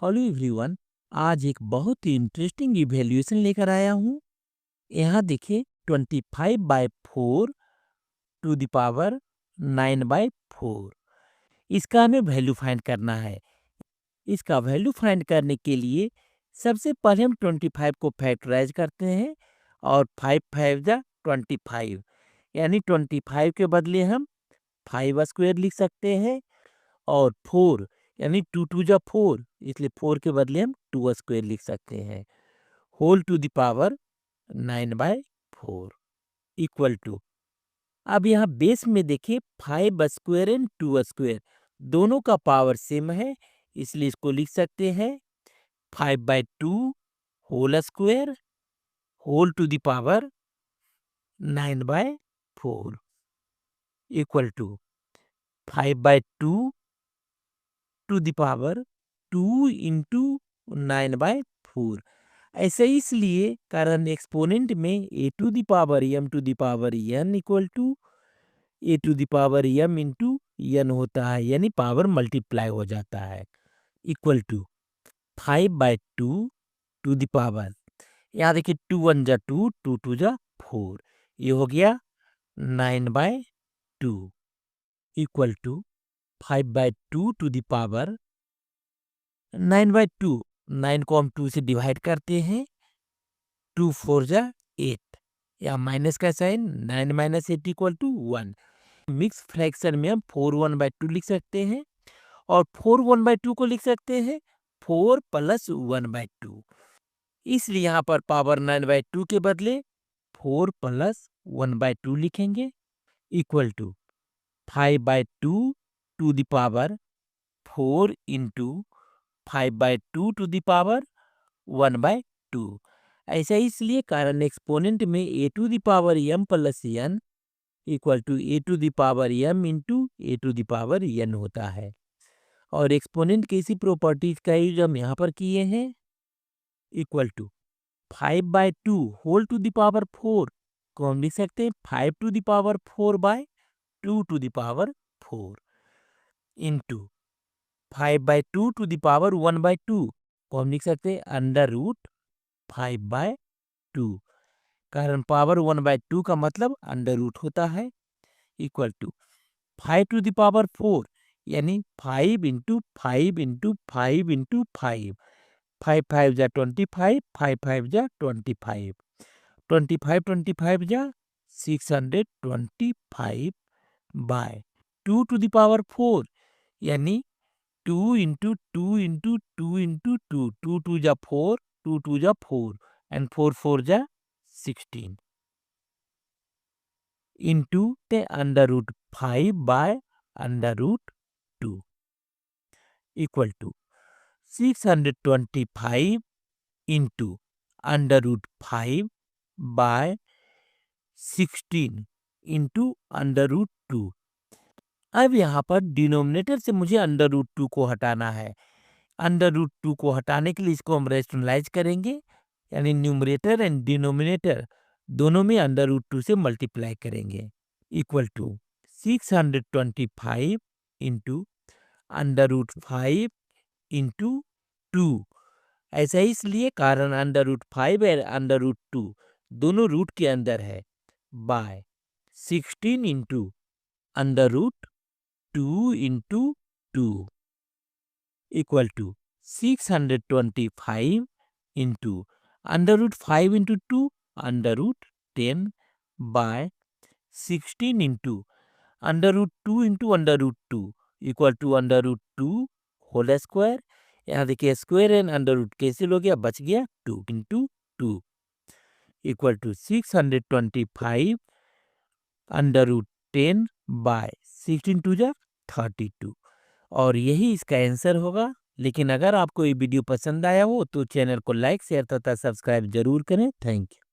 Hello everyone. आज एक बहुत ही इंटरेस्टिंग इवैल्यूएशन लेकर आया हूँ। यहाँ देखिए 25/4 टू द पावर 9/4। इसका हमें वैल्यू फाइंड करना है। इसका वैल्यू फाइंड करने के लिए सबसे पहले हम 25 को फैक्टराइज करते हैं और 5 5 जा 25, यानी 25 के बदले हम 5 स्क्वायर लिख सकते हैं और 4 यानी 2 2 जा 4, इसलिए 4 के बदले हम 2 स्क्वायर लिख सकते हैं। Whole to the power 9/4 equal to, अब यहाँ बेस में देखिए 5 स्क्वायर एंड 2 स्क्वायर दोनों का पावर सेम है, इसलिए इसको लिख सकते हैं 5/2 whole square whole to the power 9/4 equal to 5/2 to the power 2 into 9/4। ऐसे इसलिए कारण एक्सपोनेंट में a to the power m to the power n equal to a to the power m into n होता है, यानी power multiply हो जाता है। Equal to 5/2 to the power, यहाँ देखिए 2 1 जा 2, 2 2 जा 4, ये हो गया 9/2 equal to 5/2 to the power 9/2। 9 को हम 2 से डिवाइड करते हैं, 2 4 जा 8, या माइनस का sign 9 minus 8 equal to 1। Mix fraction में हम 4 1/2 लिख सकते हैं और 4 1/2 को लिख सकते हैं 4 + 1/2, इसलिए यहाँ पर पावर 9/2 के बदले 4 + 1/2 लिखेंगे equal to 5/2 to the power 4 into 5/2 to the power 1/2। ऐसा इसलिए कारण एक्सपोनेंट में a to the power m plus n equal to a to the power m into a to the power n होता है। और एक्सपोनेंट की इसी properties का यूज हम यहाँ पर किए हैं। Equal to 5/2 whole to the power 4 को हम लिख सकते हैं 5 to the power 4/2 to the power 4 into 5/2 to the power 1/2 को हम लिख सकते हैं √5/2, कारण पावर 1/2 का मतलब अंडर रूट होता है। Equal to 5 to the power 4, यानी 5 इंटू 5 इंटू 5 इंटू 5, 5 5 जा 25, 5 5 जा 25, 25 25 जा 625/2 टू द पावर 4, यानी 2 इंटू 2 इंटू 2 इंटू 2, 2 2 जा 4, 2 2 जा 4 एंड 4 4 जा 16 इंटू ते √5/√2 इक्वल टू 625 इंटू √5/16 इंटू √2। अब यहाँ पर डिनोमिनेटर से मुझे √2 को हटाना है। √2 को हटाने के लिए इसको हम रैशनलाइज करेंगे, यानी न्यूमरेटर एंड डिनोमिनेटर दोनों में √2 से मल्टीप्लाई करेंगे इक्वल टू 625 इंटू √5 इंटू 2। ऐसा इसलिए कारण √5 और √2 दोनों रूट के अंदर है, by 16 into √2 into 2 equal to 625 into √5 into 2 √10 by 16 into √2 into √2 equal to √2 whole square. यहाँ देखिए square and under root cancel हो गया, बच गया 2 इंटू 2 इक्वल टू 625 √10/16 2 जा 32, और यही इसका आंसर होगा। लेकिन अगर आपको ये वीडियो पसंद आया हो तो चैनल को लाइक शेयर तथा सब्सक्राइब जरूर करें। Thank you.